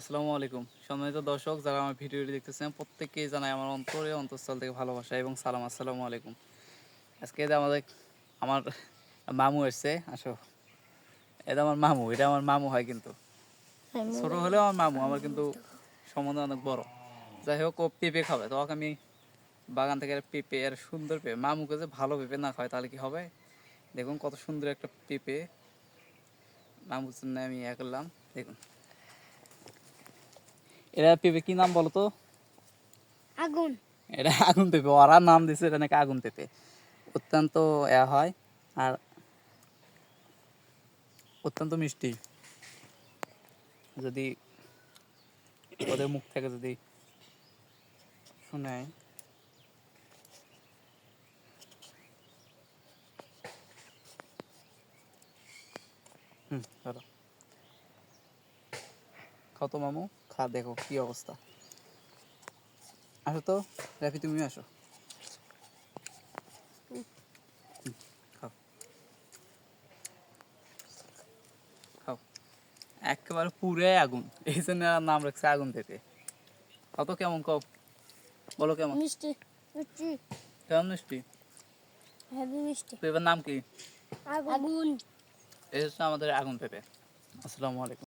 আসসালামু আলাইকুম সম্মানিত দর্শক যারা আমার ভিডিওটি দেখতেছেন প্রত্যেককেই জানাই আমার অন্তঃস্থল থেকে ভালোবাসা এবং সালাম। আসসালামু আলাইকুম। আজকে যে আমার মামু এসছে, আসো। এটা আমার মামু, এটা আমার মামু হয়, কিন্তু ছোট হলেও আমার মামু, আমার কিন্তু সম্বন্ধে অনেক বড়। যাই হোক, ও পেঁপে খাবে, তো ওকে আমি বাগান থেকে পেঁপে, আর সুন্দর পেঁপে, মামুকে যে ভালো পেঁপে না খায় তাহলে কি হবে। দেখুন কত সুন্দর একটা পেঁপে মামুর জন্য আমি করলাম। দেখুন এটা পেঁপে কি নাম বলো তো? আগুন। এটা আগুন পেঁপে, ওরা নাম দিছে এটা নাকি আগুন পেঁপে। অত্যন্ত হয়, আর অত্যন্ত মিষ্টি। যদি ওদের মুখ থেকে যদি শুনে। ধরো, খাও তো মামু, খা, দেখো কি অবস্থা। আসো তো রাফি, তুমি আসো, খাও খাও। একেবারে পুরে আগুন, এই জন্য এর নাম রাখছে আগুন পেঁপে। কত কেমন কও, বলো কেমন? মিষ্টি মিষ্টি, কেমন মিষ্টি? হেভি মিষ্টি। পেঁপের নাম কি? আগুন। এই হচ্ছে আমাদের আগুন পেঁপে। আসসালামু আলাইকুম।